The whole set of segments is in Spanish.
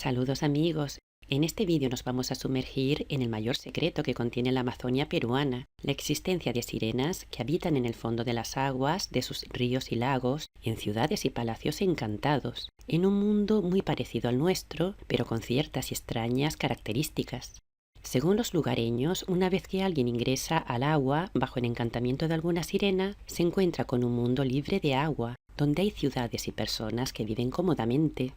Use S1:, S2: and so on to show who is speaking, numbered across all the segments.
S1: Saludos amigos, en este vídeo nos vamos a sumergir en el mayor secreto que contiene la Amazonia peruana, la existencia de sirenas que habitan en el fondo de las aguas de sus ríos y lagos, en ciudades y palacios encantados, en un mundo muy parecido al nuestro, pero con ciertas y extrañas características. Según los lugareños, una vez que alguien ingresa al agua bajo el encantamiento de alguna sirena, se encuentra con un mundo libre de agua, donde hay ciudades y personas que viven cómodamente.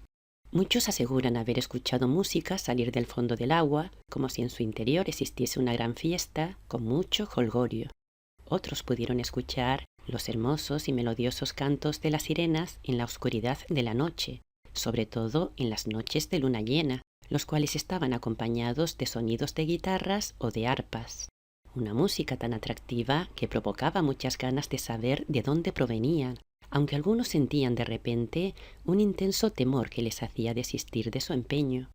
S1: Muchos aseguran haber escuchado música salir del fondo del agua, como si en su interior existiese una gran fiesta con mucho jolgorio. Otros pudieron escuchar los hermosos y melodiosos cantos de las sirenas en la oscuridad de la noche, sobre todo en las noches de luna llena, los cuales estaban acompañados de sonidos de guitarras o de arpas. Una música tan atractiva que provocaba muchas ganas de saber de dónde provenían, aunque algunos sentían de repente un intenso temor que les hacía desistir de su empeño.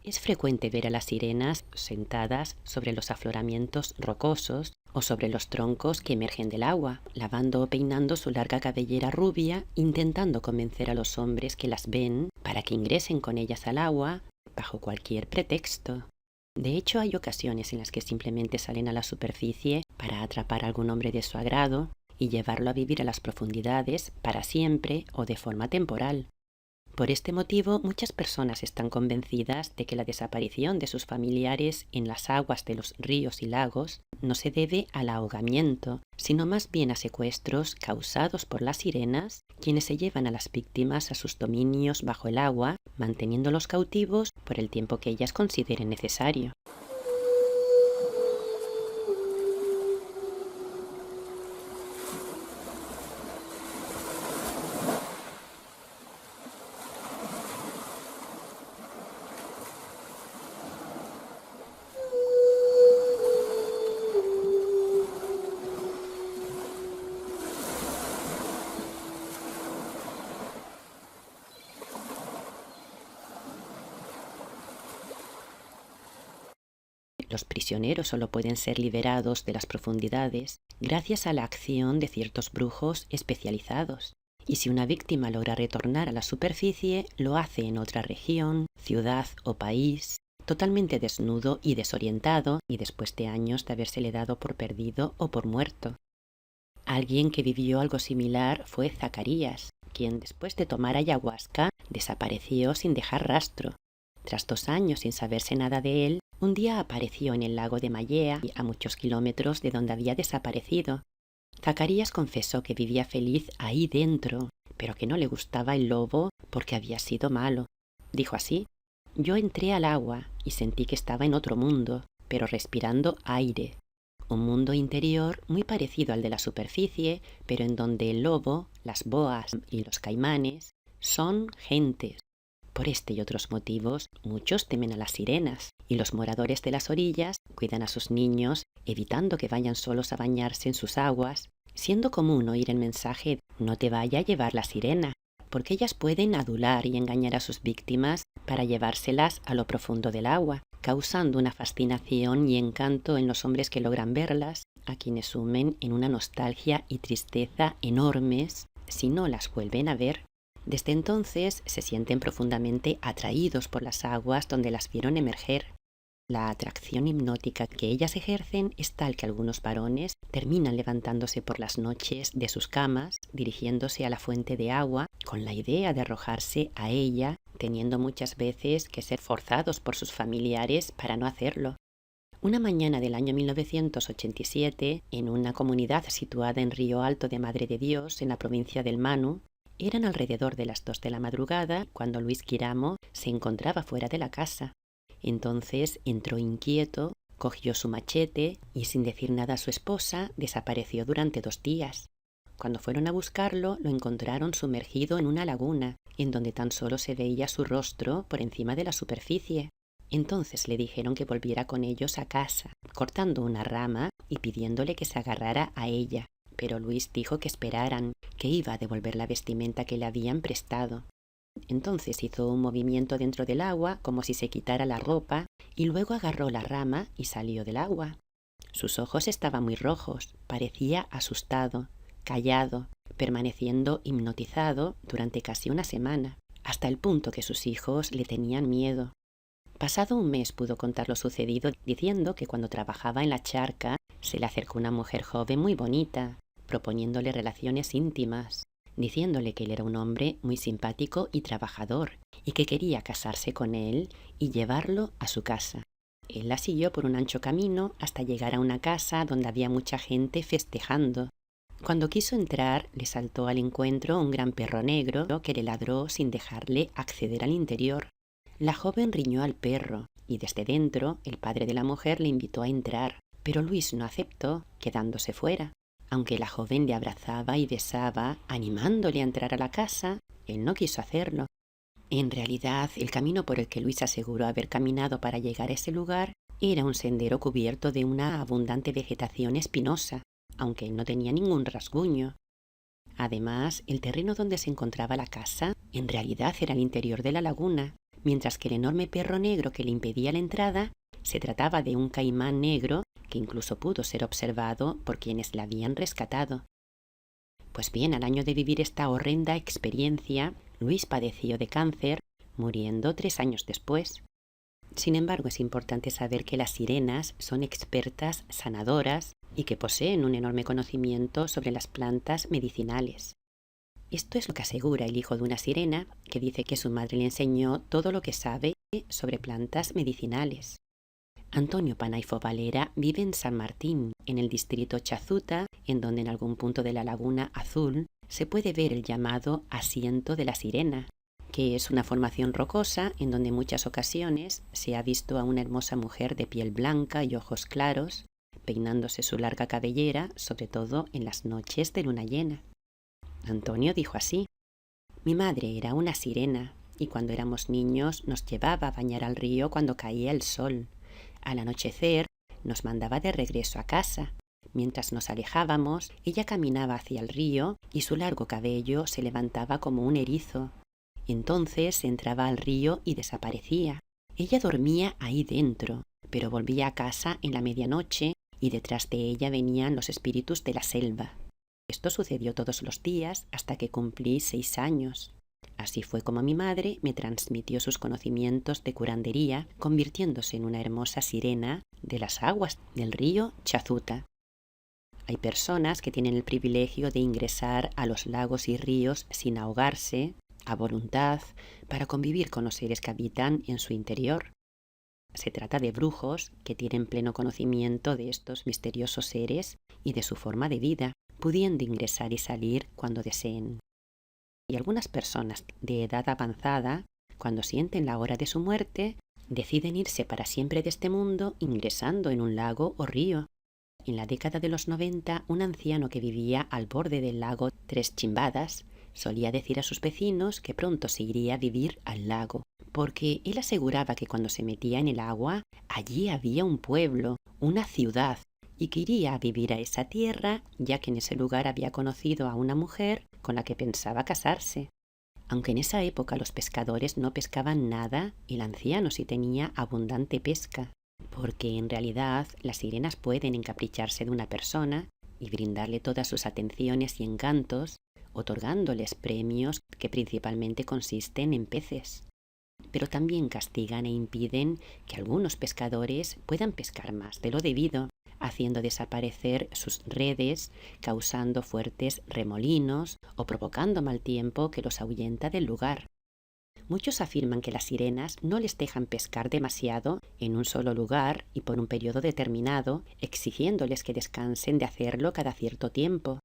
S1: Es frecuente ver a las sirenas sentadas sobre los afloramientos rocosos o sobre los troncos que emergen del agua, lavando o peinando su larga cabellera rubia, intentando convencer a los hombres que las ven para que ingresen con ellas al agua bajo cualquier pretexto. De hecho, hay ocasiones en las que simplemente salen a la superficie para atrapar a algún hombre de su agrado y llevarlo a vivir a las profundidades para siempre o de forma temporal. Por este motivo, muchas personas están convencidas de que la desaparición de sus familiares en las aguas de los ríos y lagos no se debe al ahogamiento, sino más bien a secuestros causados por las sirenas, quienes se llevan a las víctimas a sus dominios bajo el agua, manteniéndolos cautivos por el tiempo que ellas consideren necesario. Los prisioneros solo pueden ser liberados de las profundidades gracias a la acción de ciertos brujos especializados, y si una víctima logra retornar a la superficie, lo hace en otra región, ciudad o país, totalmente desnudo y desorientado, y después de años de habérsele dado por perdido o por muerto. Alguien que vivió algo similar fue Zacarías, quien después de tomar ayahuasca desapareció sin dejar rastro. Tras 2 años sin saberse nada de él, un día apareció en el lago de Mayea, a muchos kilómetros de donde había desaparecido. Zacarías confesó que vivía feliz ahí dentro, pero que no le gustaba el lobo porque había sido malo. Dijo así: «Yo entré al agua y sentí que estaba en otro mundo, pero respirando aire. Un mundo interior muy parecido al de la superficie, pero en donde el lobo, las boas y los caimanes son gentes». Por este y otros motivos, muchos temen a las sirenas, y los moradores de las orillas cuidan a sus niños, evitando que vayan solos a bañarse en sus aguas, siendo común oír el mensaje «no te vaya a llevar la sirena», porque ellas pueden adular y engañar a sus víctimas para llevárselas a lo profundo del agua, causando una fascinación y encanto en los hombres que logran verlas, a quienes sumen en una nostalgia y tristeza enormes si no las vuelven a ver. Desde entonces se sienten profundamente atraídos por las aguas donde las vieron emerger. La atracción hipnótica que ellas ejercen es tal que algunos varones terminan levantándose por las noches de sus camas, dirigiéndose a la fuente de agua con la idea de arrojarse a ella, teniendo muchas veces que ser forzados por sus familiares para no hacerlo. Una mañana del año 1987, en una comunidad situada en Río Alto de Madre de Dios, en la provincia del Manu, eran alrededor de las 2 de la madrugada cuando Luis Quiramo se encontraba fuera de la casa. Entonces entró inquieto, cogió su machete y, sin decir nada a su esposa, desapareció durante 2 días. Cuando fueron a buscarlo, lo encontraron sumergido en una laguna, en donde tan solo se veía su rostro por encima de la superficie. Entonces le dijeron que volviera con ellos a casa, cortando una rama y pidiéndole que se agarrara a ella. Pero Luis dijo que esperaran, que iba a devolver la vestimenta que le habían prestado. Entonces hizo un movimiento dentro del agua como si se quitara la ropa y luego agarró la rama y salió del agua. Sus ojos estaban muy rojos, parecía asustado, callado, permaneciendo hipnotizado durante casi una semana. hasta el punto que sus hijos le tenían miedo. Pasado un mes pudo contar lo sucedido diciendo que cuando trabajaba en la charca se le acercó una mujer joven muy bonita, proponiéndole relaciones íntimas, diciéndole que él era un hombre muy simpático y trabajador y que quería casarse con él y llevarlo a su casa. Él la siguió por un ancho camino hasta llegar a una casa donde había mucha gente festejando. Cuando quiso entrar, le saltó al encuentro un gran perro negro que le ladró sin dejarle acceder al interior. La joven riñó al perro y desde dentro el padre de la mujer le invitó a entrar, pero Luis no aceptó, quedándose fuera. Aunque la joven le abrazaba y besaba, animándole a entrar a la casa, él no quiso hacerlo. En realidad, el camino por el que Luis aseguró haber caminado para llegar a ese lugar era un sendero cubierto de una abundante vegetación espinosa, aunque él no tenía ningún rasguño. Además, el terreno donde se encontraba la casa en realidad era el interior de la laguna, mientras que el enorme perro negro que le impedía la entrada se trataba de un caimán negro que incluso pudo ser observado por quienes la habían rescatado. Pues bien, al año de vivir esta horrenda experiencia, Luis padeció de cáncer, muriendo 3 años después. Sin embargo, es importante saber que las sirenas son expertas sanadoras y que poseen un enorme conocimiento sobre las plantas medicinales. Esto es lo que asegura el hijo de una sirena, que dice que su madre le enseñó todo lo que sabe sobre plantas medicinales. Antonio Panaifo Valera vive en San Martín, en el distrito Chazuta, en donde en algún punto de la Laguna Azul se puede ver el llamado Asiento de la Sirena, que es una formación rocosa en donde en muchas ocasiones se ha visto a una hermosa mujer de piel blanca y ojos claros, peinándose su larga cabellera, sobre todo en las noches de luna llena. Antonio dijo así: mi madre era una sirena y cuando éramos niños nos llevaba a bañar al río cuando caía el sol. Al anochecer nos mandaba de regreso a casa. Mientras nos alejábamos, ella caminaba hacia el río y su largo cabello se levantaba como un erizo. Entonces entraba al río y desaparecía. Ella dormía ahí dentro, pero volvía a casa en la medianoche y detrás de ella venían los espíritus de la selva. Esto sucedió todos los días hasta que cumplí 6 años. Así fue como mi madre me transmitió sus conocimientos de curandería, convirtiéndose en una hermosa sirena de las aguas del río Chazuta. Hay personas que tienen el privilegio de ingresar a los lagos y ríos sin ahogarse, a voluntad, para convivir con los seres que habitan en su interior. Se trata de brujos que tienen pleno conocimiento de estos misteriosos seres y de su forma de vida, pudiendo ingresar y salir cuando deseen. Y algunas personas de edad avanzada, cuando sienten la hora de su muerte, deciden irse para siempre de este mundo ingresando en un lago o río. En la década de los 90, un anciano que vivía al borde del lago Tres Chimbadas solía decir a sus vecinos que pronto se iría a vivir al lago, porque él aseguraba que cuando se metía en el agua, allí había un pueblo, una ciudad, y que iría a vivir a esa tierra, ya que en ese lugar había conocido a una mujer con la que pensaba casarse. Aunque en esa época los pescadores no pescaban nada, el anciano sí tenía abundante pesca, porque en realidad las sirenas pueden encapricharse de una persona y brindarle todas sus atenciones y encantos, otorgándoles premios que principalmente consisten en peces. Pero también castigan e impiden que algunos pescadores puedan pescar más de lo debido, haciendo desaparecer sus redes, causando fuertes remolinos o provocando mal tiempo que los ahuyenta del lugar. Muchos afirman que las sirenas no les dejan pescar demasiado en un solo lugar y por un periodo determinado, exigiéndoles que descansen de hacerlo cada cierto tiempo.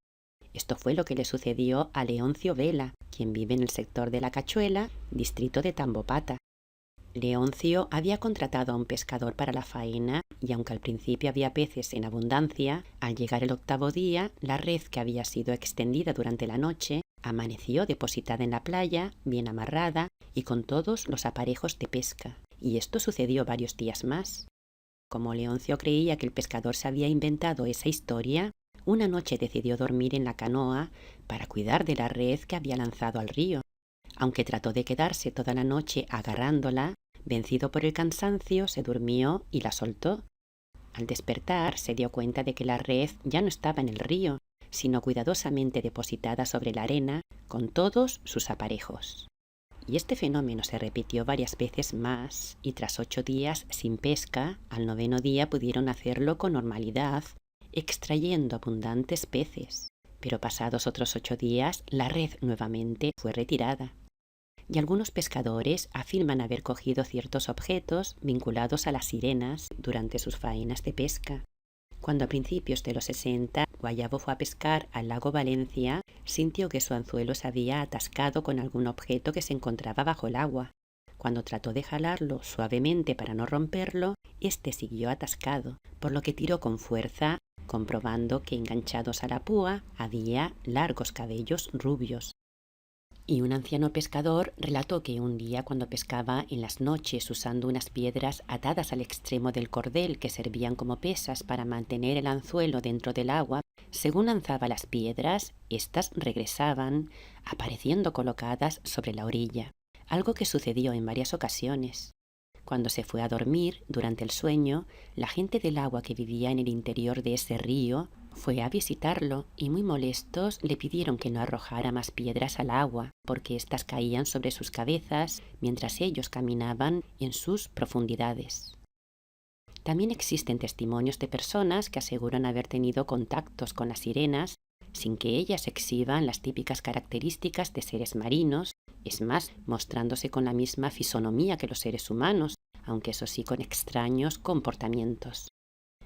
S1: Esto fue lo que le sucedió a Leoncio Vela, quien vive en el sector de La Cachuela, distrito de Tambopata. Leoncio había contratado a un pescador para la faena y aunque al principio había peces en abundancia, al llegar el 8º día, la red que había sido extendida durante la noche amaneció depositada en la playa, bien amarrada y con todos los aparejos de pesca. Y esto sucedió varios días más. Como Leoncio creía que el pescador se había inventado esa historia, una noche decidió dormir en la canoa para cuidar de la red que había lanzado al río. Aunque trató de quedarse toda la noche agarrándola, vencido por el cansancio, se durmió y la soltó. Al despertar, se dio cuenta de que la red ya no estaba en el río, sino cuidadosamente depositada sobre la arena con todos sus aparejos. Y este fenómeno se repitió varias veces más, y tras 8 días sin pesca, al 9º día pudieron hacerlo con normalidad, extrayendo abundantes peces. Pero pasados otros 8 días, la red nuevamente fue retirada. Y algunos pescadores afirman haber cogido ciertos objetos vinculados a las sirenas durante sus faenas de pesca. Cuando a principios de los 60 Guayabo fue a pescar al lago Valencia, sintió que su anzuelo se había atascado con algún objeto que se encontraba bajo el agua. Cuando trató de jalarlo suavemente para no romperlo, este siguió atascado, por lo que tiró con fuerza, comprobando que enganchados a la púa había largos cabellos rubios. Y un anciano pescador relató que un día, cuando pescaba en las noches usando unas piedras atadas al extremo del cordel que servían como pesas para mantener el anzuelo dentro del agua, según lanzaba las piedras, éstas regresaban, apareciendo colocadas sobre la orilla, algo que sucedió en varias ocasiones. Cuando se fue a dormir, durante el sueño, la gente del agua que vivía en el interior de ese río fue a visitarlo y, muy molestos, le pidieron que no arrojara más piedras al agua, porque éstas caían sobre sus cabezas mientras ellos caminaban en sus profundidades. También existen testimonios de personas que aseguran haber tenido contactos con las sirenas sin que ellas exhiban las típicas características de seres marinos, es más, mostrándose con la misma fisonomía que los seres humanos, aunque eso sí con extraños comportamientos.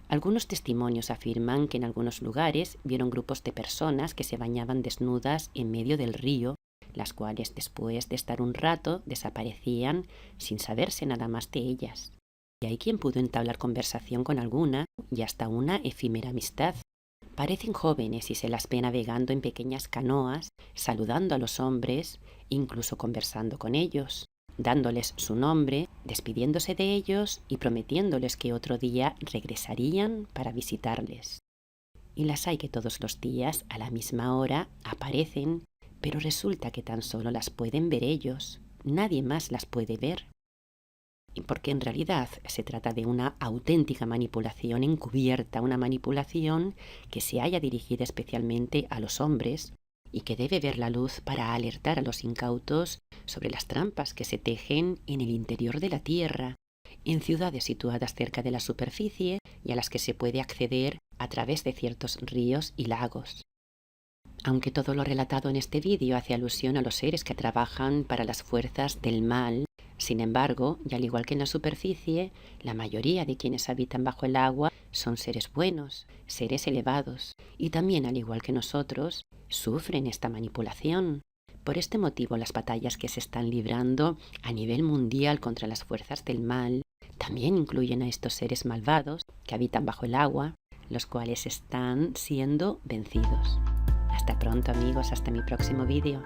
S1: Algunos testimonios afirman que en algunos lugares vieron grupos de personas que se bañaban desnudas en medio del río, las cuales después de estar un rato desaparecían sin saberse nada más de ellas. Y hay quien pudo entablar conversación con alguna y hasta una efímera amistad. Parecen jóvenes y se las ve navegando en pequeñas canoas, saludando a los hombres, incluso conversando con ellos, dándoles su nombre, despidiéndose de ellos y prometiéndoles que otro día regresarían para visitarles. Y las hay que todos los días, a la misma hora, aparecen, pero resulta que tan solo las pueden ver ellos, nadie más las puede ver. Y porque en realidad se trata de una auténtica manipulación encubierta, una manipulación que se haya dirigida especialmente a los hombres y que debe ver la luz para alertar a los incautos sobre las trampas que se tejen en el interior de la tierra, en ciudades situadas cerca de la superficie y a las que se puede acceder a través de ciertos ríos y lagos. Aunque todo lo relatado en este vídeo hace alusión a los seres que trabajan para las fuerzas del mal, sin embargo, y al igual que en la superficie, la mayoría de quienes habitan bajo el agua son seres buenos, seres elevados, y también, al igual que nosotros, sufren esta manipulación. Por este motivo, las batallas que se están librando a nivel mundial contra las fuerzas del mal también incluyen a estos seres malvados que habitan bajo el agua, los cuales están siendo vencidos. Hasta pronto, amigos, hasta mi próximo vídeo.